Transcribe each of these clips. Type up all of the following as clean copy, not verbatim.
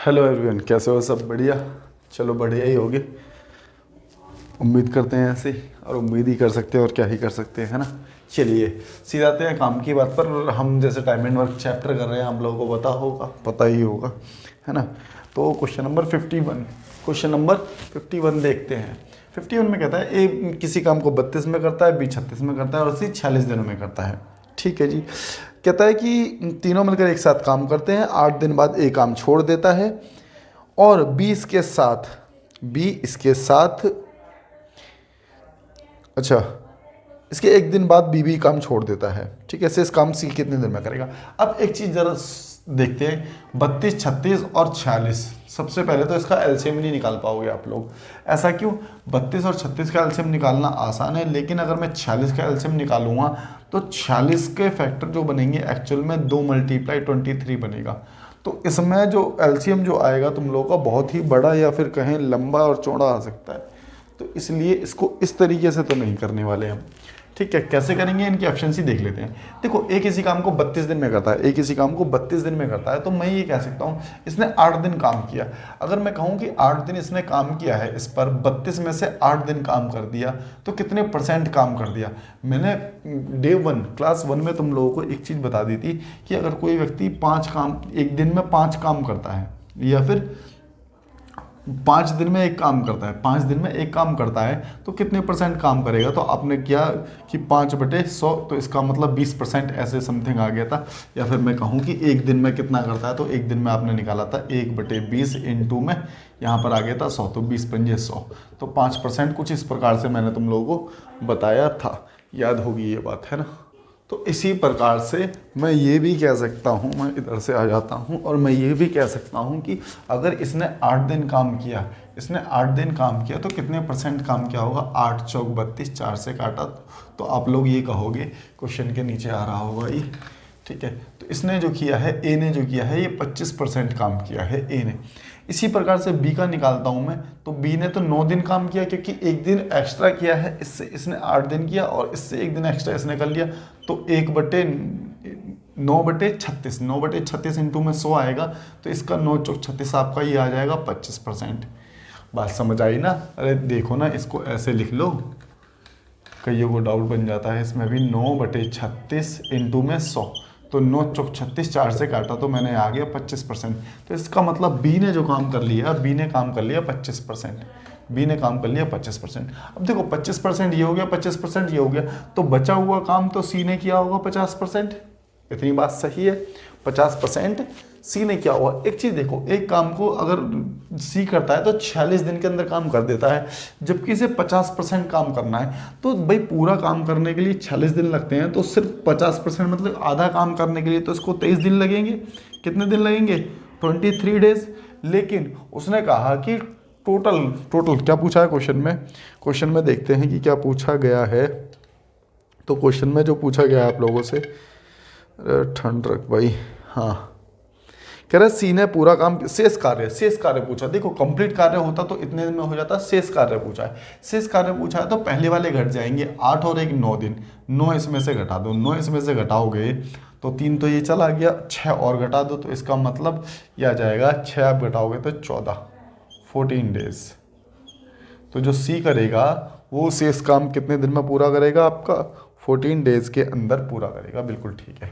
Hello everyone, कैसे हो? सब बढ़िया? चलो बढ़िया ही होगे, उम्मीद करते हैं ऐसे ही, और उम्मीद ही कर सकते हैं और क्या ही कर सकते हैं, है ना। चलिए सीधे आते हैं काम की बात पर। हम जैसे टाइम एंड वर्क चैप्टर कर रहे हैं, हम लोगों को पता ही होगा, है ना। तो क्वेश्चन नंबर 51 देखते हैं। 51 में कहता है ए किसी काम को 32 में करता है, बी 36 में करता है और सी 46 दिनों में करता है। ठीक है जी। कहता है कि तीनों मिलकर एक साथ काम करते हैं, 8 दिन बाद ए काम छोड़ देता है और बी इसके साथ अच्छा, इसके एक दिन बाद बी भी काम छोड़ देता है। ठीक है, ऐसे इस काम सी कितने दिन में करेगा। अब एक चीज़ ज़रा देखते हैं, 32, 36 और 46। सबसे पहले तो इसका एलसीएम नहीं निकाल पाओगे आप लोग। ऐसा क्यों? 32 और 36 का एलसीएम निकालना आसान है, लेकिन अगर मैं 46 का एलसीएम निकालूंगा तो 46 के फैक्टर जो बनेंगे एक्चुअल में 2 × 23 बनेगा। तो इसमें जो एलसीएम जो आएगा तुम लोगों का बहुत ही बड़ा या फिर कहें लंबा और चौड़ा आ सकता है। तो इसलिए इसको इस तरीके से तो नहीं करने वाले हम। ठीक है, कैसे करेंगे इनकी एफिशिएंसी देख लेते हैं। देखो, एक इसी काम को 32 दिन में करता है, एक इसी काम को 32 दिन में करता है, तो मैं ये कह सकता हूँ इसने 8 दिन काम किया। अगर मैं कहूँ कि 8 दिन इसने काम किया है, इस पर 32 में से 8 दिन काम कर दिया, तो कितने % काम कर दिया। मैंने डे 1 क्लास 1 में तुम लोगों को एक चीज़ बता दी थी कि अगर कोई व्यक्ति 5 काम एक दिन में 5 काम करता है, या फिर 5 दिन में एक काम करता है, 5 दिन में एक काम करता है, तो कितने % काम करेगा। तो आपने किया कि 5/100, तो इसका मतलब 20% ऐसे समथिंग आ गया था। या फिर मैं कहूँ कि एक दिन में कितना करता है, तो एक दिन में आपने निकाला था 1/20 इंटू में यहाँ पर आ गया था 100, तो 20×5 100, तो 5% कुछ इस प्रकार से मैंने तुम लोगों को बताया था। याद होगी ये बात, है ना। तो इसी प्रकार से मैं ये भी कह सकता हूँ, मैं इधर से आ जाता हूँ, और मैं ये भी कह सकता हूँ कि अगर इसने 8 दिन काम किया, तो कितने % काम किया होगा। 8 चौक 32, 4 से काटा, तो आप लोग ये कहोगे क्वेश्चन के नीचे आ रहा होगा ये। ठीक है, तो इसने जो किया है, ए ने जो किया है, ये 25% काम किया है ए ने। इसी प्रकार से बी का निकालता हूं मैं, तो बी ने तो 9 दिन काम किया, क्योंकि एक दिन एक्स्ट्रा किया है, इससे इसने 8 दिन किया और इससे एक दिन एक्स्ट्रा इसने कर लिया, तो 9/36 इंटू में 100 आएगा, तो इसका 9 चौक 36 आपका ये आ जाएगा 25%। बात समझ आई ना। अरे देखो ना, इसको ऐसे लिख लो, कईयों को डाउट बन जाता है इसमें भी। 9/36 इंटू में 100, तो 9 चौक 36, 4 से काटा तो मैंने आ गया 25%। तो इसका मतलब बी ने जो काम कर लिया, 25%। बी ने काम कर लिया 25%। अब देखो 25% ये हो गया, 25% ये हो गया, तो बचा हुआ काम तो सी ने किया होगा 50%। इतनी बात सही है, 50% सी ने क्या हुआ। एक चीज देखो, एक काम को अगर सी करता है तो 46 दिन के अंदर काम कर देता है, जबकि इसे 50% काम करना है। तो भाई पूरा काम करने के लिए 46 दिन लगते हैं, तो सिर्फ 50% मतलब आधा काम करने के लिए तो इसको 23 दिन लगेंगे। कितने दिन लगेंगे? 23 डेज। लेकिन उसने कहा कि टोटल क्या पूछा है क्वेश्चन में देखते हैं कि क्या पूछा गया है। तो क्वेश्चन में जो पूछा गया है आप लोगों से, ठंड रख भाई, हाँ, कह रहे सी ने पूरा काम, शेष कार्य पूछा। देखो कंप्लीट कार्य होता तो इतने दिन में हो जाता, शेष कार्य पूछा है। तो पहले वाले घट जाएंगे, 8 और 1 9 दिन, 9 इसमें से घटा दो, 9 इसमें से घटाओगे तो 3 तो ये चला गया, 6 और घटा दो, तो इसका मतलब यह आ जाएगा 6 आप घटाओगे तो 14 डेज। तो जो सी करेगा वो शेष काम कितने दिन में पूरा करेगा? आपका 14 डेज के अंदर पूरा करेगा। बिल्कुल ठीक है,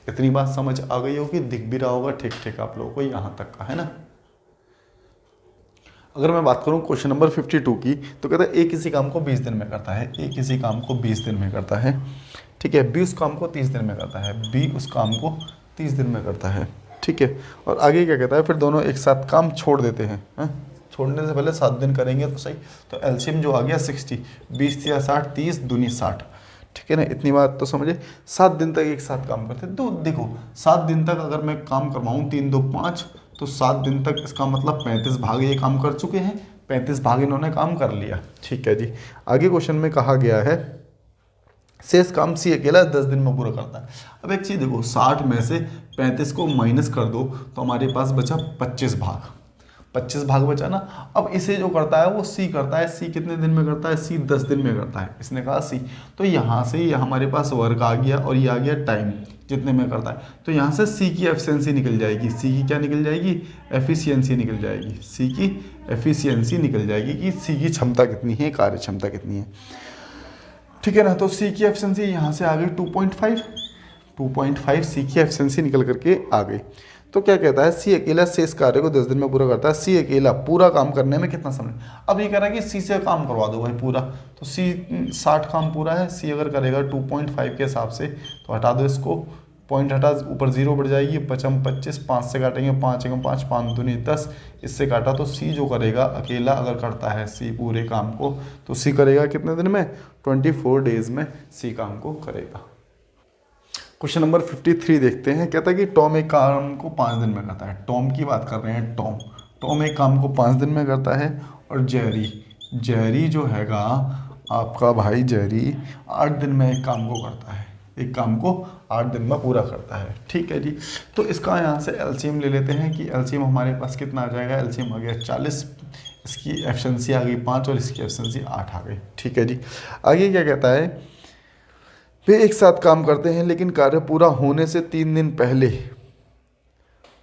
इतनी बात समझ आ गई होगी, दिख भी रहा होगा ठीक आप लोगों को यहाँ तक का, है ना। अगर मैं बात करूँ क्वेश्चन नंबर 52 की, तो कहता है ए किसी काम को 20 दिन में करता है, ठीक है। बी उस काम को 30 दिन में करता है, ठीक है। और आगे क्या कहता है, फिर दोनों एक साथ काम छोड़ देते हैं, छोड़ने से पहले 7 दिन करेंगे तो सही। तो एलसीएम जो आ गया 60, 20 या 60, 30 दूनी 60, ठीक है ना। इतनी बात तो समझे। 7 दिन तक एक साथ काम करते हैं, तो देखो 7 दिन तक अगर मैं काम करवाऊँ, 3 2 5, तो 7 दिन तक इसका मतलब 35 भाग ये काम कर चुके हैं, 35 भाग इन्होंने काम कर लिया, ठीक है जी। आगे क्वेश्चन में कहा गया है शेष काम सी अकेला 10 दिन में पूरा करता है। अब एक चीज़ देखो, 60 में से 35 को माइनस कर दो तो हमारे पास बचा 25 भाग बचा ना। अब इसे जो करता है वो सी करता है। सी कितने दिन में करता है? सी 10 दिन में करता है। इसने कहा सी, तो यहाँ से ये हमारे पास वर्क आ गया और ये आ गया टाइम। जितने में करता है। तो यहाँ से सी की एफिशिएंसी निकल जाएगी, सी की क्या निकल जाएगी, एफिशिएंसी निकल जाएगी, सी की एफिशिएंसी निकल जाएगी कि सी की क्षमता कितनी है, कार्य क्षमता कितनी है, ठीक है ना। तो सी की एफिशिएंसी यहाँ से आ गई 2.5 सी की एफिशिएंसी निकल करके आ गई। तो क्या कहता है, सी अकेला शेष कार्य को 10 दिन में पूरा करता है। सी अकेला पूरा काम करने में कितना समय, अब ये कह रहा है कि सी से काम करवा दो भाई पूरा, तो सी 60 काम पूरा है, सी अगर करेगा 2.5 के हिसाब से तो हटा दो इसको, पॉइंट हटा, ऊपर 0 बढ़ जाएगी, 25, 5 से काटेंगे, 5 एकम 5, 5 दूनी 10, इससे काटा तो सी जो करेगा अकेला अगर करता है सी पूरे काम को, तो सी करेगा कितने दिन में, 24 डेज में सी काम को करेगा। क्वेश्चन नंबर 53 देखते हैं। कहता है कि टॉम एक काम को 5 दिन में करता है। टॉम की बात कर रहे हैं, टॉम एक काम को 5 दिन में करता है, और जेरी जो हैगा आपका भाई, जेरी 8 दिन में एक काम को करता है, एक काम को 8 दिन में पूरा करता है, ठीक है जी। तो इसका यहाँ से एलसीएम ले लेते हैं कि एलसीएम हमारे पास कितना आ जाएगा, एलसीएम आ गया 40, इसकी एफिशिएंसी आ गई 5 और इसकी एफिशिएंसी 8 आ गई, ठीक है जी। आगे क्या कहता है, वे एक साथ काम करते हैं लेकिन कार्य पूरा होने से 3 दिन पहले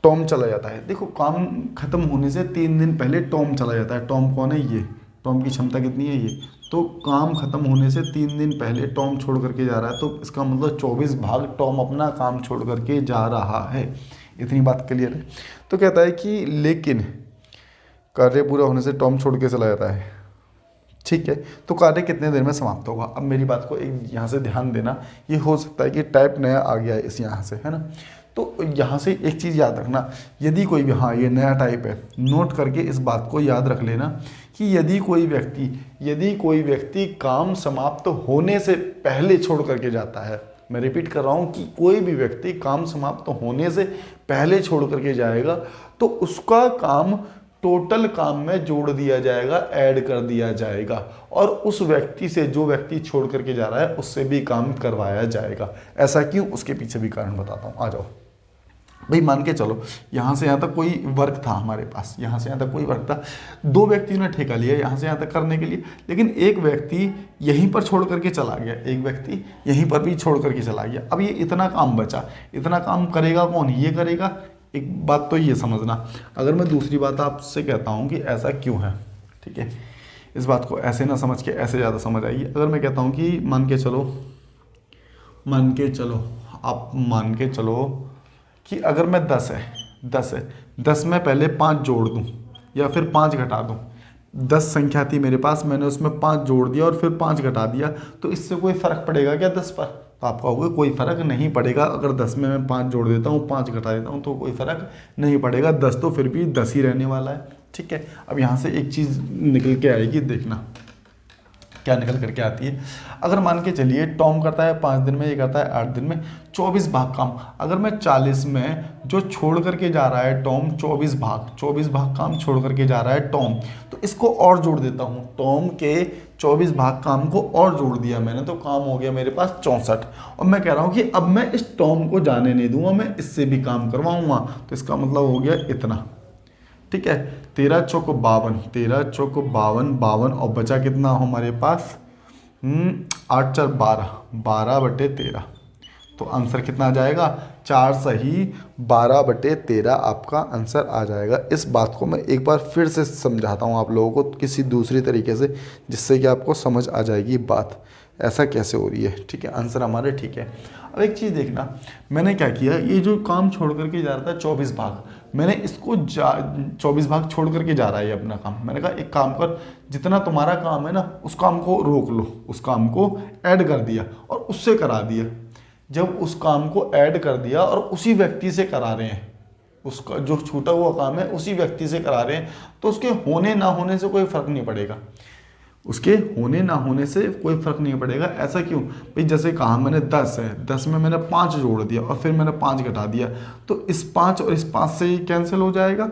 टॉम चला जाता है। देखो काम खत्म होने से 3 दिन पहले टॉम चला जाता है। टॉम कौन है, ये टॉम की क्षमता कितनी है, ये तो काम खत्म होने से 3 दिन पहले टॉम छोड़ करके जा रहा है, तो इसका मतलब 24 भाग टॉम अपना काम छोड़ करके जा रहा है। इतनी बात क्लियर है। तो कहता है कि लेकिन कार्य पूरा होने से टॉम छोड़ के चला जाता है, ठीक है। तो कार्य कितने देर में समाप्त होगा। अब मेरी बात को एक यहाँ से ध्यान देना, ये हो सकता है कि टाइप नया आ गया है इस यहाँ से, है ना। तो यहाँ से एक चीज़ याद रखना, यदि कोई भी, हाँ ये नया टाइप है, नोट करके इस बात को याद रख लेना कि यदि कोई व्यक्ति काम समाप्त होने से पहले छोड़ करके जाता है, मैं रिपीट कर रहा हूँ कि कोई भी व्यक्ति काम समाप्त होने से पहले छोड़ करके जाएगा तो उसका काम टोटल काम में जोड़ दिया जाएगा, ऐड कर दिया जाएगा, और उस व्यक्ति से, जो व्यक्ति छोड़ करके जा रहा है, उससे भी काम करवाया जाएगा। ऐसा क्यों, उसके पीछे भी कारण बताता हूँ, आ जाओ भाई। मान के चलो यहाँ से यहाँ तक कोई वर्क था हमारे पास, यहाँ से यहाँ तक कोई वर्क था, 2 व्यक्तियों ने ठेका लिया यहाँ से यहाँ तक करने के लिए, लेकिन एक व्यक्ति यहीं पर छोड़ करके चला गया, एक व्यक्ति यहीं पर भी छोड़ करके चला गया। अब ये इतना काम बचा, इतना काम करेगा कौन, ये करेगा। एक बात तो ये समझना, अगर मैं दूसरी बात आपसे कहता हूँ कि ऐसा क्यों है, ठीक है, इस बात को ऐसे ना समझ के ऐसे ज़्यादा समझ आएगी। अगर मैं कहता हूँ कि मान के चलो आप मान के चलो कि अगर मैं 10 में पहले 5 जोड़ दूँ या फिर 5 घटा दूँ, 10 संख्या थी मेरे पास, मैंने उसमें 5 जोड़ दिया और फिर 5 घटा दिया, तो इससे कोई फ़र्क पड़ेगा क्या 10 पर? तो आप कहोगे कोई फ़र्क नहीं पड़ेगा। अगर 10 में मैं 5 जोड़ देता हूँ, 5 घटा देता हूँ, तो कोई फ़र्क नहीं पड़ेगा, 10 तो फिर भी 10 ही रहने वाला है, ठीक है। अब यहाँ से एक चीज़ निकल के आएगी, देखना क्या निकल करके आती है। अगर मान के चलिए टॉम करता है 5 दिन में, ये करता है 8 दिन में, 24 भाग काम। अगर मैं 40 में जो छोड़ करके जा रहा है टॉम, 24 भाग काम छोड़ करके जा रहा है टॉम, तो इसको और जोड़ देता हूँ, टॉम के 24 भाग काम को और जोड़ दिया मैंने, तो काम हो गया मेरे पास 64। और मैं कह रहा हूँ कि अब मैं इस टॉम को जाने नहीं दूंगा, मैं इससे भी काम करवाऊंगा, तो इसका मतलब हो गया इतना, ठीक है। 13 चौक 52, और बचा कितना हमारे पास 8 4 12/13, तो आंसर कितना आ जाएगा 4 सही 12/13 आपका आंसर आ जाएगा। इस बात को मैं एक बार फिर से समझाता हूँ आप लोगों को किसी दूसरी तरीके से, जिससे कि आपको समझ आ जाएगी बात ऐसा कैसे हो रही है, ठीक है। आंसर हमारे ठीक है। अब एक चीज़ देखना, मैंने क्या किया, ये जो काम छोड़ करके जा रहा था 24 भाग, मैंने इसको 24 भाग छोड़ करके जा रहा है ये अपना काम, मैंने कहा एक काम कर, जितना तुम्हारा काम है ना उस काम को रोक लो, उस काम को ऐड कर दिया और उससे करा दिया। जब उस काम को ऐड कर दिया और उसी व्यक्ति से करा रहे हैं, उसका जो छूटा हुआ काम है उसी व्यक्ति से करा रहे हैं, तो उसके होने ना होने से कोई फ़र्क नहीं पड़ेगा, उसके होने ना होने से कोई फ़र्क नहीं पड़ेगा। ऐसा क्यों भाई, जैसे कहा मैंने 10 है, 10 में मैंने 5 जोड़ दिया और फिर मैंने 5 घटा दिया, तो इस 5 और इस 5 से ही कैंसिल हो जाएगा,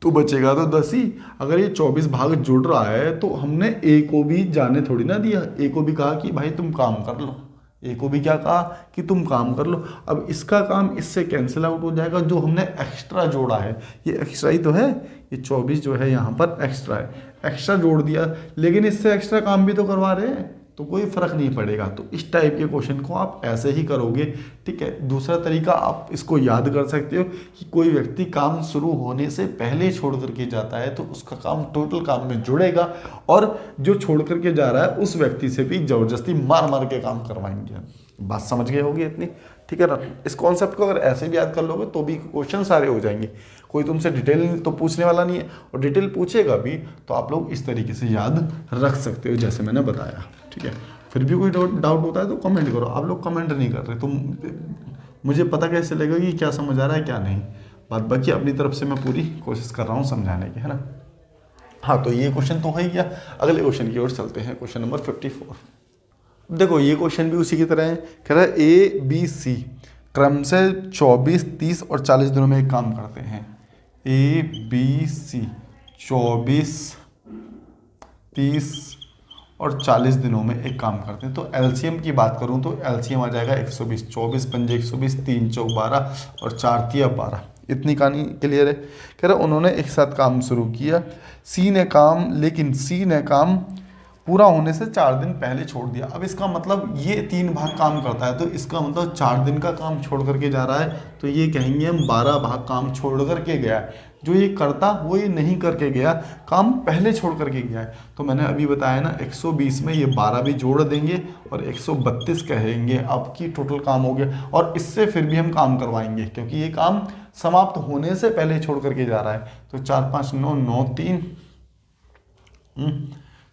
तो बचेगा तो 10 ही। अगर ये 24 भाग जुड़ रहा है तो हमने ए को भी जाने थोड़ी ना दिया, ए को भी कहा कि भाई तुम काम कर लो, ए को भी क्या कहा कि तुम काम कर लो। अब इसका काम इससे कैंसिल आउट हो जाएगा, जो हमने एक्स्ट्रा जोड़ा है, ये एक्स्ट्रा ही तो है, ये 24 जो है यहाँ पर एक्स्ट्रा है, एक्स्ट्रा जोड़ दिया, लेकिन इससे एक्स्ट्रा काम भी तो करवा रहे हैं, तो कोई फ़र्क नहीं पड़ेगा। तो इस टाइप के क्वेश्चन को आप ऐसे ही करोगे, ठीक है। दूसरा तरीका आप इसको याद कर सकते हो कि कोई व्यक्ति काम शुरू होने से पहले छोड़ करके जाता है तो उसका काम टोटल काम में जुड़ेगा, और जो छोड़ करके जा रहा है उस व्यक्ति से भी ज़बरदस्ती मार मार के काम करवाएंगे। बात समझ गए होगी इतनी, ठीक है ना। इस कॉन्सेप्ट को अगर ऐसे भी याद कर लोगे तो भी क्वेश्चन सारे हो जाएंगे। कोई तुमसे डिटेल तो पूछने वाला नहीं है, और डिटेल पूछेगा भी तो आप लोग इस तरीके से याद रख सकते हो जैसे मैंने बताया, ठीक है। फिर भी कोई डाउट होता है तो कमेंट करो। आप लोग कमेंट नहीं कर रहे तो मुझे पता कैसे लगेगा कि क्या समझ आ रहा है क्या नहीं। बात बाकी अपनी तरफ से मैं पूरी कोशिश कर रहा हूँ समझाने की, है ना। हाँ, तो ये क्वेश्चन तो हो ही गया। अगले क्वेश्चन की ओर चलते हैं, क्वेश्चन नंबर 54। देखो ये क्वेश्चन भी उसी की तरह है। कह रहा है ABC क्रम से 24, 30 और 40 दिनों में एक काम करते हैं। ABC 24, 30 और 40 दिनों में एक काम करते हैं। तो एलसीएम की बात करूं तो एलसीएम आ जाएगा 120। 24 पंजे 120, 3 चौक 12 और 4 तिया 12। इतनी कहानी क्लियर है। कह रहा उन्होंने एक साथ काम शुरू किया। लेकिन सी ने काम पूरा होने से 4 दिन पहले छोड़ दिया। अब इसका मतलब ये 3 भाग काम करता है, तो इसका मतलब 4 दिन का काम छोड़ करके जा रहा है, तो ये कहेंगे हम 12 भाग काम छोड़ करके गया है। जो ये करता वो ये नहीं करके गया, काम पहले छोड़ करके गया है। तो मैंने अभी बताया ना 120 में ये 12 भी जोड़ देंगे और 132 कहेंगे, आपकी टोटल काम हो गया। और इससे फिर भी हम काम करवाएंगे क्योंकि ये काम समाप्त होने से पहले छोड़ करके जा रहा है। तो 4 5 9 9 3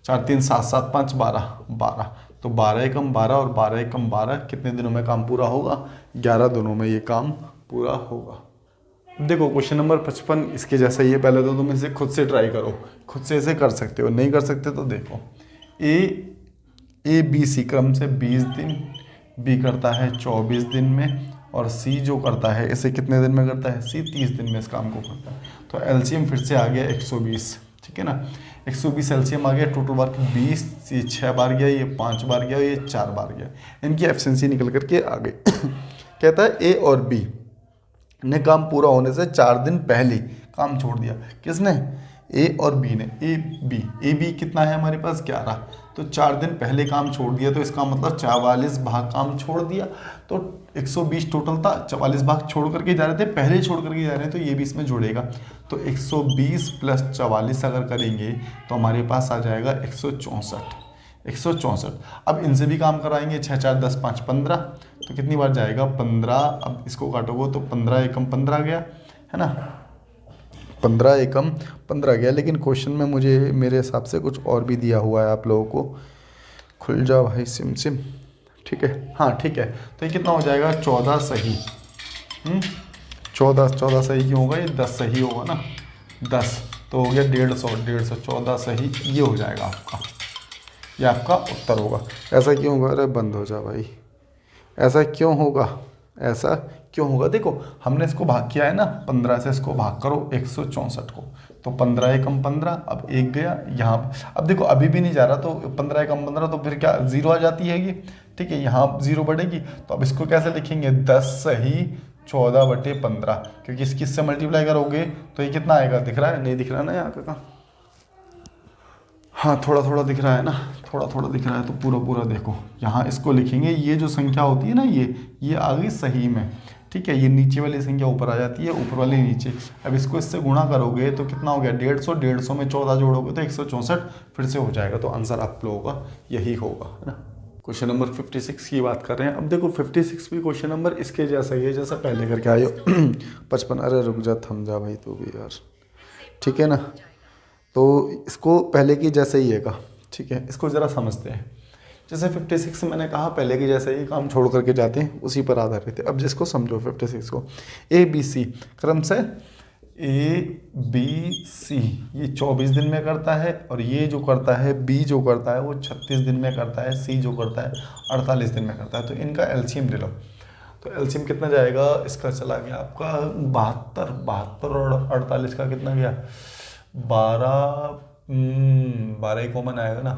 4 3 7 7 5 12 12। तो 12 एकम 12 और 12 एकम 12 कितने दिनों में काम पूरा होगा? 11 दिनों में ये काम पूरा होगा। देखो क्वेश्चन नंबर 55 इसके जैसा ही है। पहले तो तुम इसे खुद से ट्राई करो, खुद से इसे कर सकते हो, नहीं कर सकते तो देखो। ABC क्रम से 20 दिन, B करता है 24 दिन में, और C जो करता है इसे कितने दिन में करता है? C 30 दिन में इस काम को करता है। तो एलसीएम फिर से आ गया 120, ठीक है ना। 120 एलसीएम आ गया। टोटल वर्क 20, ये 6 बार गया, ये 5 बार गया, ये 4 बार गया। इनकी एफिशिएंसी निकल करके आ गई। कहता है A और B ने काम पूरा होने से 4 दिन पहले काम छोड़ दिया। किसने? A और B ने। ए बी कितना है हमारे पास? 11। तो 4 दिन पहले काम छोड़ दिया, तो इसका मतलब 44 भाग काम छोड़ दिया। तो 120 टोटल था, 44 भाग छोड़ करके जा रहे थे, पहले छोड़ करके जा रहे हैं, तो ये भी इसमें जुड़ेगा। तो 120 प्लस 44 अगर करेंगे तो हमारे पास आ जाएगा 164। अब इनसे भी काम कराएंगे। 6 4 10 5 15, तो कितनी बार जाएगा? 15। अब इसको काटोगे तो 15 एकम 15 गया, है ना। 15 एकम 15 गया। लेकिन क्वेश्चन में मुझे मेरे हिसाब से कुछ और भी दिया हुआ है आप लोगों को। खुल जाओ भाई सिम, ठीक है। हाँ ठीक है। तो ये कितना हो जाएगा? 14 सही। 14 सही क्यों होगा? ये 10 सही होगा ना। 10 तो हो गया 150। 14 सही ये हो जाएगा आपका, ये आपका उत्तर होगा। ऐसा क्यों होगा? अरे बंद हो जा भाई। ऐसा क्यों होगा? ऐसा क्यों होगा? देखो हमने इसको भाग किया है ना, 15 से इसको भाग करो 164 को, तो 15 एकम 15। अब एक गया यहाँ। अब देखो अभी भी नहीं जा रहा, तो 15 एकम 15, तो फिर क्या 0 आ जाती है ये, ठीक है। यहाँ 0 बढ़ेगी, तो अब इसको कैसे लिखेंगे? 10 सही 14/15, क्योंकि इससे मल्टीप्लाई करोगे तो ये कितना आएगा? दिख रहा है? नहीं दिख रहा ना यहाँ का? हाँ थोड़ा दिख रहा है ना, थोड़ा दिख रहा है। तो पूरा देखो, यहाँ इसको लिखेंगे। ये जो संख्या होती है ना, ये आ गई सही में, ठीक है। ये नीचे वाली संख्या ऊपर आ जाती है, ऊपर वाली नीचे। अब इसको इससे गुणा करोगे तो कितना हो गया? 150 में 14 जोड़ोगे तो 164 फिर से हो जाएगा। तो आंसर आप लोगों का यही होगा, है ना। क्वेश्चन नंबर 56 की बात कर रहे हैं। अब देखो 56 भी क्वेश्चन नंबर इसके जैसा ही है जैसा पहले करके आए हो। 55। अरे रुक जा, थम जा भाई तू भी यार, ठीक है ना। तो इसको पहले की जैसे ही है, ठीक है। इसको ज़रा समझते हैं। जैसे 56 मैंने कहा पहले की जैसे ही काम छोड़ करके जाते हैं, उसी पर आधारित है। अब जिसको समझो 56 को, ABC क्रम से ABC ये 24 दिन में करता है, और ये जो करता है B जो करता है वो 36 दिन में करता है, C जो करता है 48 दिन में करता है। तो इनका एलसीएम ले लो। तो एलसीएम कितना जाएगा? इसका चला गया आपका 72 और 48 का कितना गया? 12 कॉमन आएगा ना।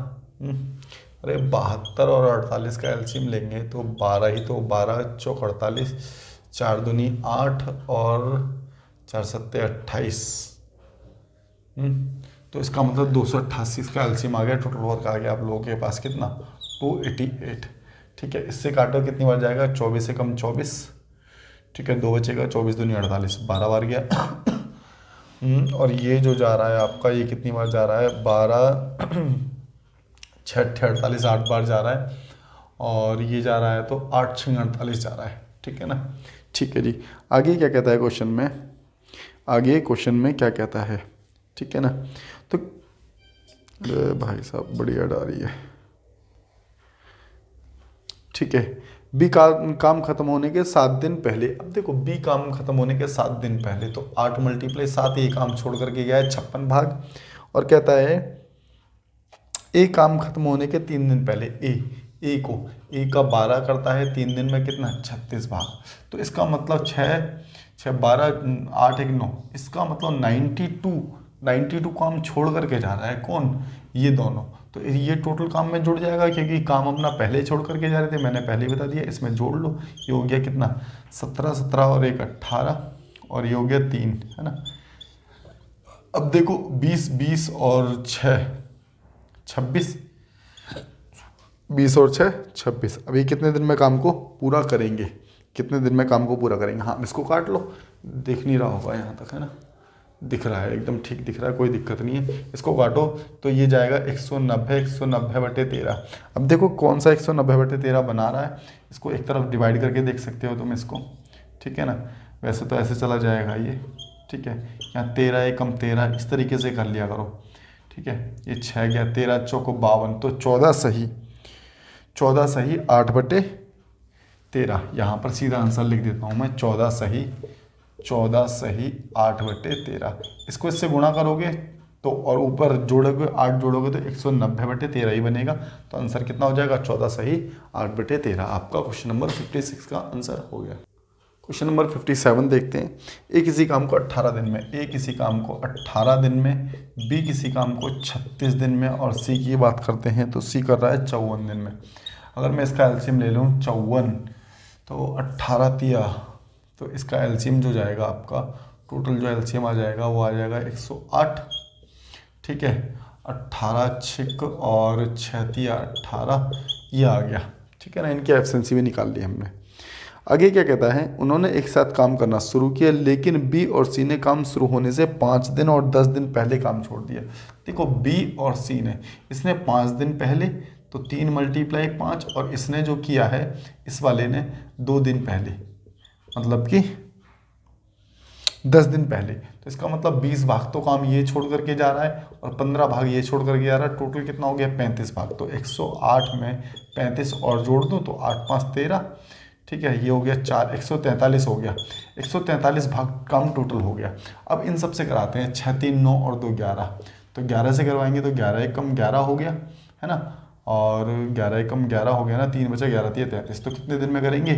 अरे 72 और 48 का एलसीएम लेंगे तो 12 ही, तो 12 चौक 48, 4 दूनी 8 और 4 सत्ते 28। तो इसका मतलब 288 का एलसीएम आ गया। टोटल वर्क आ गया आप लोगों के पास कितना? 288। ठीक है, इससे काटो कितनी बार जाएगा, 24 से कम 24। ठीक है, 2 बचेगा, 24 दूनी 48, 12 बार गया। और ये जो जा रहा है आपका, ये कितनी बार जा रहा है, 12 6 48, 8 बार जा रहा है। और ये जा रहा है तो 8 6 48 जा रहा है। ठीक है ना। ठीक है जी, आगे क्या कहता है क्वेश्चन में, आगे क्वेश्चन में क्या कहता है। ठीक है ना। तो भाई साहब बड़ी एड आ रही है। ठीक है, बी काम खत्म होने के 7 दिन पहले। अब देखो बी काम खत्म होने के 7 दिन पहले, तो 8 × 7, ये काम छोड़ करके गया है 56 भाग। और कहता है ए काम खत्म होने के 3 दिन पहले, ए का 12 करता है 3 दिन में कितना, 36 भाग। तो इसका मतलब 6 12 8 1 9, इसका मतलब 92 काम छोड़ करके जा रहा है। कौन, ये दोनों। तो ये टोटल काम में जुड़ जाएगा, क्योंकि काम अपना पहले छोड़ करके जा रहे थे, मैंने पहले ही बता दिया। इसमें जोड़ लो, ये हो गया कितना, 17 और 1 18, और ये हो गया 3, है ना। अब देखो 20 और 6 26, 20 और 6 26। अभी कितने दिन में काम को पूरा करेंगे, कितने दिन में काम को पूरा करेंगे। हाँ, इसको काट लो, दिख नहीं रहा होगा यहाँ तक, है ना। दिख रहा है, एकदम ठीक दिख रहा है, कोई दिक्कत नहीं है। इसको काटो तो ये जाएगा 190/13। अब देखो कौन सा 190/13 बना रहा है, इसको एक तरफ डिवाइड करके देख सकते हो तुम इसको। ठीक है ना, वैसे तो ऐसे चला जाएगा ये। ठीक है, यहाँ 13 एकम 13, इस तरीके से कर लिया करो। ठीक है, ये 6 गया, 13 चौको 52, तो 14 सही 8/13। यहाँ पर सीधा आंसर लिख देता हूँ मैं, 14 सही 8/13। इसको इससे गुणा करोगे तो, और ऊपर जोड़ोगे 8 जोड़ोगे तो 190/13 ही बनेगा। तो आंसर कितना हो जाएगा, 14 सही 8/13। आपका क्वेश्चन नंबर 56 का आंसर हो गया। क्वेश्चन नंबर 57 देखते हैं। ए किसी काम को 18 दिन में, ए किसी काम को 18 दिन में, बी किसी काम को 36 दिन में, और सी की बात करते हैं तो सी कर रहा है 54 दिन में। अगर मैं इसका एलसीएम ले लूँ 54, तो 18 तिया, तो इसका एलसीएम जो जाएगा आपका, टोटल जो एलसीएम आ जाएगा वो आ जाएगा 108। ठीक है, 18 छिक और 6 तिया 18, ये आ गया। ठीक है ना, इनकी एफिशिएंसी भी निकाल ली हमने। आगे क्या कहता है, उन्होंने एक साथ काम करना शुरू किया, लेकिन बी और सी ने काम शुरू होने से 5 दिन और 10 दिन पहले काम छोड़ दिया। देखो बी और सी ने, इसने 5 दिन पहले, तो 3 × 5, और इसने जो किया है इस वाले ने 2 दिन पहले, मतलब कि 10 दिन पहले। तो इसका मतलब 20 भाग तो काम ये छोड़ करके जा रहा है, और 15 भाग ये छोड़ करके जा रहा है। टोटल कितना हो गया, 35 भाग। तो 108 में 35 और जोड़ दूँ तो 8 5 13। ठीक है, ये हो गया 4, 143 हो गया। 143 भाग काम टोटल हो गया। अब इन सब से कराते हैं, 6 3 9 और 2 11। तो 11 से करवाएंगे तो 11 एकम 11 हो गया, है ना। और 11 एकम 11 हो गया ना, 3 बचा 11 3 33। तो कितने दिन में करेंगे,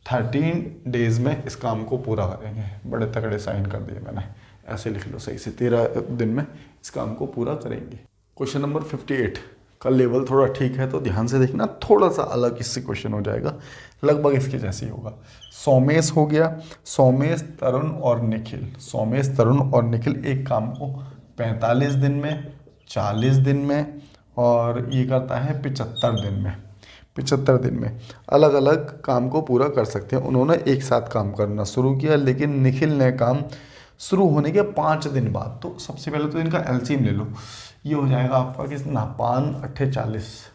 13 डेज में इस काम को पूरा करेंगे। बड़े तगड़े साइन कर दिए मैंने, ऐसे लिख लो सही से, 13 दिन में इस काम को पूरा करेंगे। क्वेश्चन नंबर 58 का लेवल थोड़ा ठीक है, तो ध्यान से देखना, थोड़ा सा अलग इससे क्वेश्चन हो जाएगा, लगभग इसके जैसे ही होगा। सोमेश हो गया, सोमेश तरुण और निखिल, सोमेश तरुण और निखिल एक काम को 45 दिन में, 40 दिन में, और ये करता है 75 दिन में। 75 दिन में अलग अलग काम को पूरा कर सकते हैं। उन्होंने एक साथ काम करना शुरू किया, लेकिन निखिल ने काम शुरू होने के 5 दिन बाद। तो सबसे पहले तो इनका एलसीएम ले लो, ये हो जाएगा आपका कितना, 5 8 40,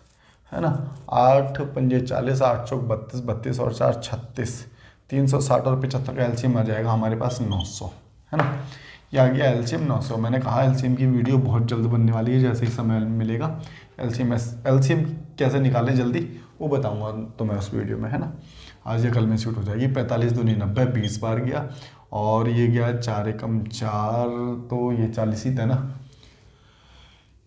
है ना। 8 5 40, 8 चौक 32, 32 और 4 36, 360 और 75 का एलसीएम आ जाएगा हमारे पास 900, है ना। ये आ गया एलसीएम 900। मैंने कहा एलसीएम की वीडियो बहुत जल्द बनने वाली है, जैसे ही समय मिलेगा। एलसीएम कैसे निकालें जल्दी वो बताऊंगा तुम्हें उस वीडियो में, है ना। आज या कल में शूट हो जाएगी। 45 दूनी 90, 20 बार गया, और ये गया 4 एकम 4, तो ये 40 ही था ना।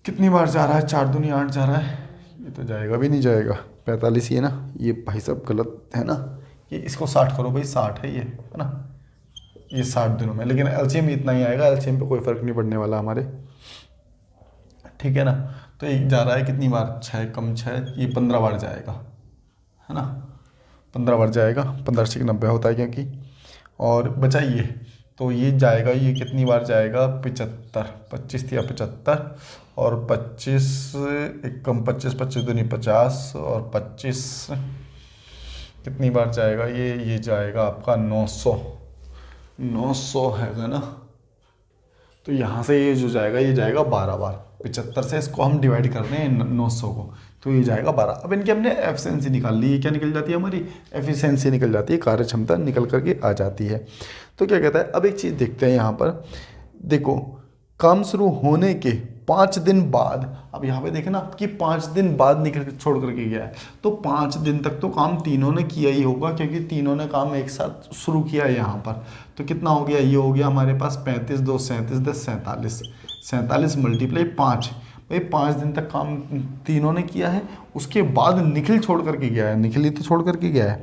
कितनी बार जा रहा है, 4 दूनी 8 जा रहा है, ये तो जाएगा भी नहीं जाएगा, 45 ही है ना। ये भाई सब गलत है ना, ये इसको 60 करो भाई, 60 है ये, है ना। ये 60 दिनों में, लेकिन एलसीएम इतना ही आएगा, एलसीएम पे कोई फ़र्क नहीं पड़ने वाला हमारे, ठीक है ना। तो एक जा रहा है कितनी बार, 6 कम 6, ये 15 बार जाएगा, है ना। 15 बार जाएगा, 15 से 90 होता है क्योंकि, और बचा ये, तो ये जाएगा, ये कितनी बार जाएगा, 75, 25 या 75 और 25 एक कम 25, 25 दूनी 50 और 25 कितनी बार जाएगा ये जाएगा आपका 900 हैगा ना। तो यहाँ से ये जो जाएगा ये जाएगा 12 बार। 75 से इसको हम डिवाइड कर रहे हैं 900 को, तो ये जाएगा 12। अब इनकी हमने एफिशिएंसी निकाल ली, ये क्या निकल जाती है, हमारी एफिशिएंसी निकल जाती है, कार्य क्षमता निकल करके आ जाती है। तो क्या कहता है, अब एक चीज़ देखते हैं यहाँ पर, देखो काम शुरू होने के 5 दिन बाद, अब यहाँ पे देखें ना कि 5 दिन बाद निकल छोड़ करके गया है, तो 5 दिन तक तो काम तीनों ने किया ही होगा, क्योंकि तीनों ने काम एक साथ शुरू किया है यहाँ पर। तो कितना हो गया, ये हो गया हमारे पास 35, 2 37, 10 47, 47 मल्टीप्लाई 5, भाई 5 दिन तक काम तीनों ने किया है। उसके बाद निखिल छोड़ करके गया है, निखिल ही तो छोड़ करके गया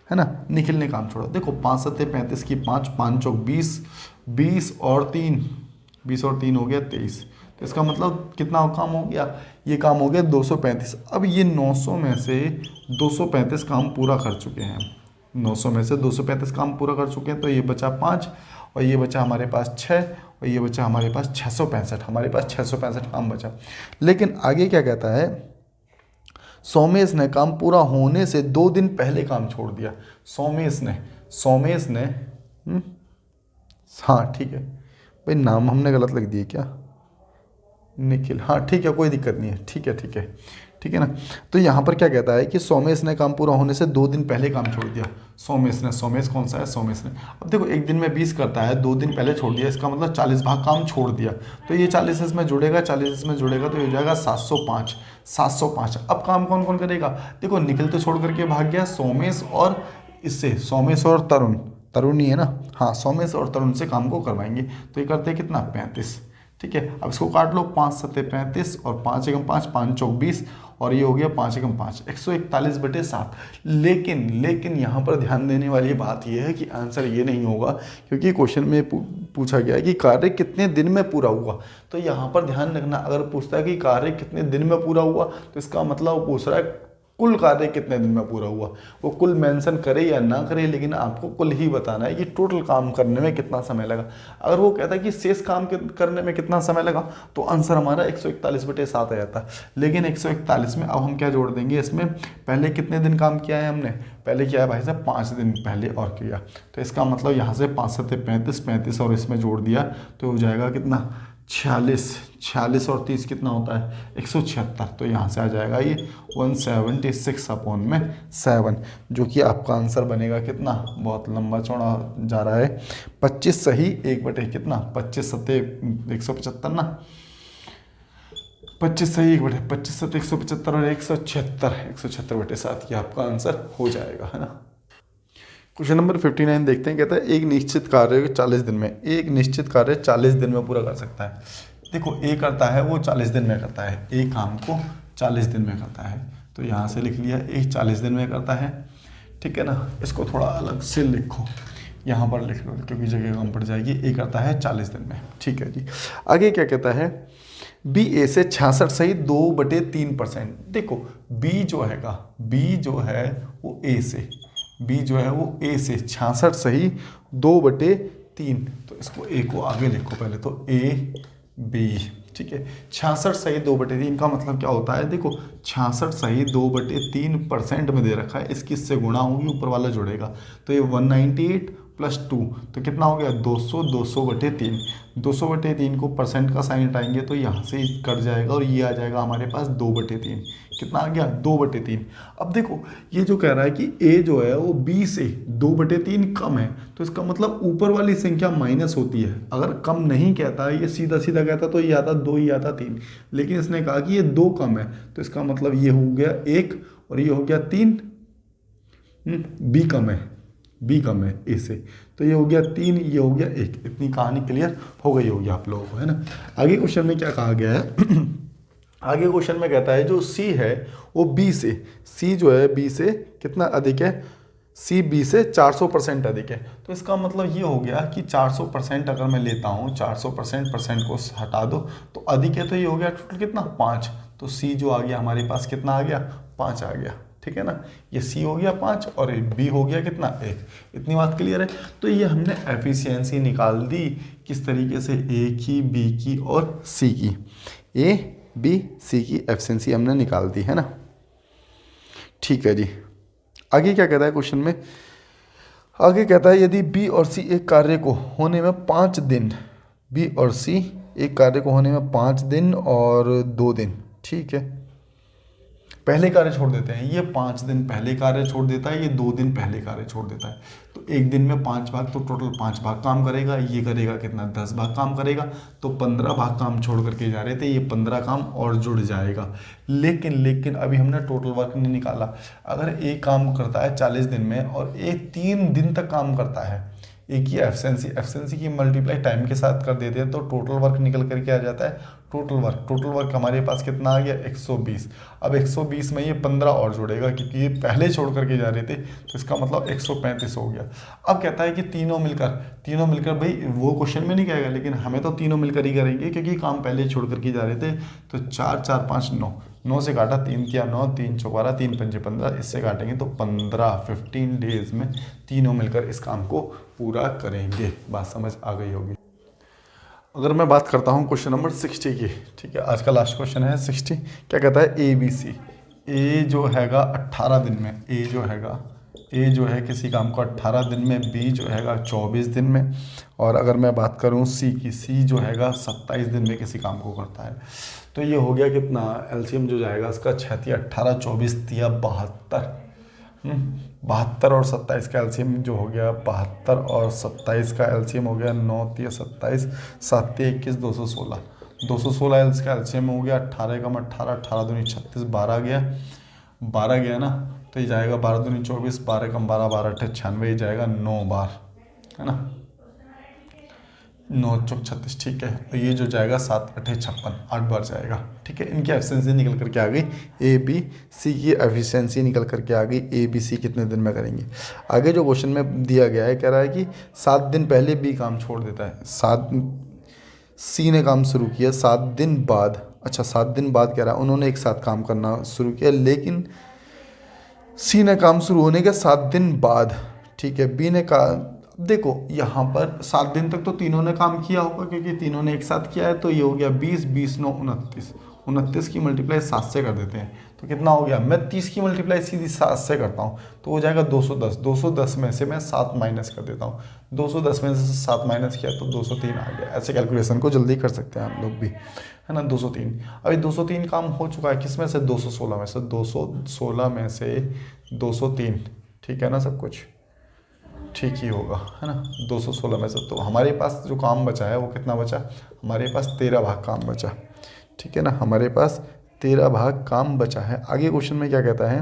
है ना, निखिल ने काम छोड़ा। देखो 5 7 35 की 5, 5 चौक 20, 20 और 3 हो गया 23। तो इसका मतलब कितना काम हो गया, ये काम हो गया 235। अब ये 900 में से 235 काम पूरा कर चुके हैं, 900 में से 235 काम पूरा कर चुके हैं, तो ये बचा 5 और ये बचा हमारे पास 6 और ये बचा हमारे पास 665, हमारे पास 665 काम बचा। लेकिन आगे क्या कहता है, सोमेश ने काम पूरा होने से 2 दिन पहले काम छोड़ दिया। सोमेश ने हाँ ठीक है भाई, नाम हमने गलत लिख दिए क्या, निखिल, हाँ ठीक है कोई दिक्कत नहीं है, ठीक है ना। तो यहाँ पर क्या कहता है कि सोमेश ने काम पूरा होने से 2 दिन पहले काम छोड़ दिया। सोमेश कौन सा है, सोमेश ने। अब देखो एक दिन में 20 करता है, 2 दिन पहले छोड़ दिया, इसका मतलब 40 भाग काम छोड़ दिया। तो ये 40 इसमें जुड़ेगा, 40 इसमें जुड़ेगा, तो ये हो जाएगा 705। अब काम कौन कौन करेगा, देखो निखिल तो छोड़ करके भाग गया, सोमेश और तरुण ही है ना, हाँ सोमेश और तरुण से काम को करवाएंगे। तो ये करते हैं कितना, 35, ठीक है। अब इसको काट लो, 5 7 35 और 5 एकम 5, 5 चौक 20 और ये हो गया 5 एकम 5, 141/7। लेकिन यहाँ पर ध्यान देने वाली बात ये है कि आंसर ये नहीं होगा, क्योंकि क्वेश्चन में पूछा गया है कि कार्य कितने दिन में पूरा हुआ। तो यहाँ पर ध्यान रखना, अगर पूछता है कि कार्य कितने दिन में पूरा हुआ, तो इसका मतलब वो पूछ रहा है कुल कार्य कितने दिन में पूरा हुआ। वो कुल मेंशन करे या ना करे, लेकिन आपको कुल ही बताना है कि टोटल काम करने में कितना समय लगा। अगर वो कहता है कि शेष काम करने में कितना समय लगा, तो आंसर हमारा 141/7 आ जाता। लेकिन 141 में अब हम क्या जोड़ देंगे, इसमें पहले कितने दिन काम किया है हमने, पहले किया है भाई साहब 5 दिन पहले और किया। तो इसका मतलब यहाँ से 5 7 35, 35 और इसमें जोड़ दिया, तो हो जाएगा कितना, 46 और 30 कितना होता है, 176। तो यहाँ से आ जाएगा ये 176/7, जो कि आपका आंसर बनेगा कितना, बहुत लंबा चौड़ा जा रहा है, 25 सही 1/, कितना 25 7 175 ना, 25 सही 1/, 25 7 175 और 176/7 ये आपका आंसर हो जाएगा, है ना। क्वेश्चन नंबर 59 देखते हैं, कहता है एक निश्चित कार्य 40 दिन में, एक निश्चित कार्य 40 दिन में पूरा कर सकता है। देखो ए करता है वो 40 दिन में करता है, एक काम को 40 दिन में करता है, तो यहाँ से लिख लिया एक 40 दिन में करता है, ठीक है ना। इसको थोड़ा अलग से लिखो, यहाँ पर लिख लो क्योंकि जगह कम पड़ जाएगी। ए करता है 40 दिन में, ठीक है जी। आगे क्या कहता है, बी ए से 66 सही 2/3%। देखो बी जो है वो ए से, बी जो है वो ए से 66 सही 2/3, तो इसको ए को आगे लिखो पहले, तो ए बी, ठीक है। 66 सही 2/3 का मतलब क्या होता है, देखो 66 सही 2/3% में दे रखा है, इसकी इससे गुणा होगी, ऊपर वाला जुड़ेगा, तो ये 198 + 2, तो कितना हो गया 200/3। 200/3 को परसेंट का साइन हटाएंगे तो यहाँ से कट जाएगा और ये आ जाएगा हमारे पास 2/3। कितना आ गया 2/3। अब देखो ये जो कह रहा है कि ए जो है वो बी से 2/3 कम है, तो इसका मतलब ऊपर वाली संख्या माइनस होती है। अगर कम नहीं कहता, ये सीधा सीधा कहता तो ये आता 2, ये आता 3, लेकिन इसने कहा कि ये 2 कम है, तो इसका मतलब ये हो गया 1 और ये हो गया 3, बी कम है ए से, तो ये हो गया 3, ये हो गया 1। इतनी कहानी क्लियर हो गई होगी आप लोगों को, है ना। आगे क्वेश्चन में क्या कहा गया है आगे क्वेश्चन में कहता है जो सी है वो बी से, सी जो है बी से कितना अधिक है, सी बी से 400% अधिक है। तो इसका मतलब ये हो गया कि 400% अगर मैं लेता हूँ, 400% को हटा दो तो अधिक है, तो ये हो गया टोटल कितना 5। तो सी जो आ गया हमारे पास कितना आ गया 5 आ गया, ठीक है ना। ये सी हो गया 5 और बी हो गया कितना 1। इतनी बात क्लियर है। तो ये हमने एफिशिएंसी निकाल दी किस तरीके से, ए की, बी की और सी की। ए बी सी की एफिशिएंसी हमने निकाल दी है ना। ठीक है जी। आगे क्या कहता है क्वेश्चन में, आगे कहता है यदि बी और सी एक कार्य को होने में 5 दिन, बी और सी एक कार्य को होने में 5 दिन और 2 दिन, ठीक है, पहले कार्य छोड़ देते हैं। ये 5 दिन पहले कार्य छोड़ देता है, ये 2 दिन पहले कार्य छोड़ देता है। तो एक दिन में 5 भाग, तो टोटल 5 भाग काम करेगा। ये करेगा कितना, 10 भाग काम करेगा। तो 15 भाग काम छोड़ करके जा रहे थे, ये 15 काम और जुड़ जाएगा। लेकिन अभी हमने टोटल वर्क नहीं निकाला। अगर एक काम करता है 40 दिन में और एक 3 दिन तक काम करता है, एक ही एफिशिएंसी की मल्टीप्लाई टाइम के साथ कर देते हैं, तो टोटल वर्क निकल करके आ जाता है। टोटल वर्क हमारे पास कितना आ गया, 120। अब 120 में ये 15 और जोड़ेगा क्योंकि ये पहले छोड़ करके जा रहे थे, तो इसका मतलब 135 हो गया। अब कहता है कि तीनों मिलकर भाई वो क्वेश्चन में नहीं कहेगा, लेकिन हमें तो तीनों मिलकर ही करेंगे क्योंकि काम पहले छोड़ करके जा रहे थे। तो 4 4 5 9 से काटा, 3 किया 9, 3 चौक 12, 3 पंजे 15, इससे काटेंगे तो 15 डेज में तीनों मिलकर इस काम को पूरा करेंगे। बात समझ आ गई होगी। अगर मैं बात करता हूँ क्वेश्चन नंबर 60 की, ठीक है, आज का लास्ट क्वेश्चन है 60। क्या कहता है, ए बी सी, ए जो हैगा 18 दिन में, ए जो है किसी काम को 18 दिन में, बी जो हैगा 24 दिन में, और अगर मैं बात करूँ सी की, सी जो हैगा 27 दिन में किसी काम को करता है। तो ये हो गया कितना, एलसीएम जो जाएगा इसका 6 × 18 24 × 72, 72 और 27 का एलसीएम जो हो गया 72 और 27 का एलसीएम हो गया 9 × 27, 7 × 21 216, 216 एल्स का एलसीएम हो गया 18 × 18, 18 दूनी 36, 12 गया ना, तो ये जाएगा 12 दूनी 24, 12 × 12, 12 × 96, ये जाएगा 9 बार, है ना, 9 चौक 36, ठीक है। तो ये जो जाएगा 7 × 8 56, 8 बार जाएगा, ठीक है। इनकी एफिशिएंसी निकल करके आ गई, ए बी सी की एफिशिएंसी निकल करके आ गई, ए बी सी कितने दिन में करेंगे। आगे जो क्वेश्चन में दिया गया है, कह रहा है कि 7 दिन पहले बी काम छोड़ देता है, सी ने काम शुरू किया 7 दिन बाद, अच्छा 7 दिन बाद कह रहा है, उन्होंने एक साथ काम करना शुरू किया, लेकिन सी ने काम शुरू होने के 7 दिन बाद, ठीक है, बी ने कहा, देखो यहाँ पर 7 दिन तक तो तीनों ने काम किया होगा क्योंकि तीनों ने एक साथ किया है। तो ये हो गया 20, 20 9 29, 29 की मल्टीप्लाई 7 से कर देते हैं, तो कितना हो गया, मैं 30 की मल्टीप्लाई सीधी 7 से करता हूँ, तो हो जाएगा 210, 210 में से मैं 7 माइनस कर देता हूँ, 210 में से 7 माइनस किया तो 203 आ गया। ऐसे कैलकुलेशन को जल्दी कर सकते हैं आप लोग भी, है ना। 203, अभी 203 काम हो चुका है, किस में से, 216 में से, 216 में से 203, ठीक है ना, सब कुछ ठीक ही होगा, है ना। 216 में से तो हमारे पास जो काम बचा है वो कितना बचा, हमारे पास 13 भाग काम बचा, ठीक है ना, हमारे पास 13 भाग काम बचा है। आगे क्वेश्चन में क्या कहता है,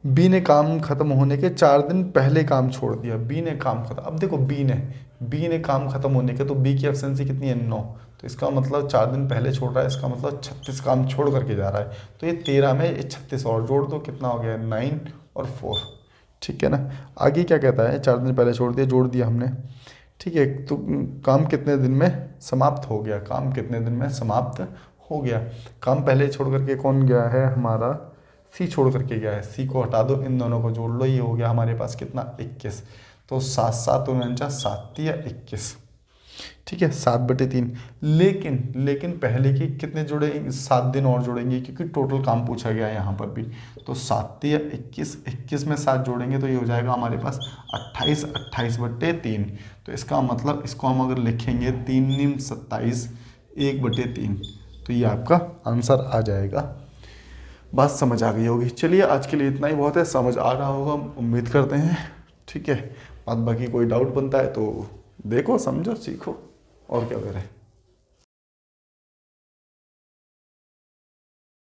बी ने काम खत्म होने के 4 दिन पहले काम छोड़ दिया, बी ने काम खत्म, अब देखो बी ने काम खत्म होने के, तो बी की एफिशिएंसी कितनी है 9, तो इसका मतलब 4 दिन पहले छोड़ रहा है, इसका मतलब 36 काम छोड़ करके जा रहा है, तो ये 13 में ये 36 और जोड़ दो, कितना हो गया 9 और 4, ठीक है ना। आगे क्या कहता है, 4 दिन पहले छोड़ दिया, जोड़ दिया हमने, ठीक है, तो काम कितने दिन में समाप्त हो गया, काम कितने दिन में समाप्त हो गया। काम पहले छोड़ करके कौन गया है, हमारा सी छोड़ करके गया है, सी को हटा दो, इन दोनों को जोड़ लो, ये हो गया हमारे पास कितना 21, तो 7 7 49, 7 या 21, ठीक है, 7/3। लेकिन पहले की कितने जुड़ेंगे, 7 दिन और जोड़ेंगे क्योंकि टोटल काम पूछा गया है यहाँ पर भी, तो 7 या 21, 21 में 7 जोड़ेंगे तो ये हो जाएगा हमारे पास 28, 28/3। तो इसका मतलब इसको हम अगर लिखेंगे 3 × 27, 1/3, तो ये आपका आंसर आ जाएगा। बात समझ आ गई होगी। चलिए आज के लिए इतना ही बहुत है, समझ आ रहा होगा उम्मीद करते हैं, ठीक है। बाकी कोई डाउट बनता है तो देखो, समझो, सीखो, और क्या करें।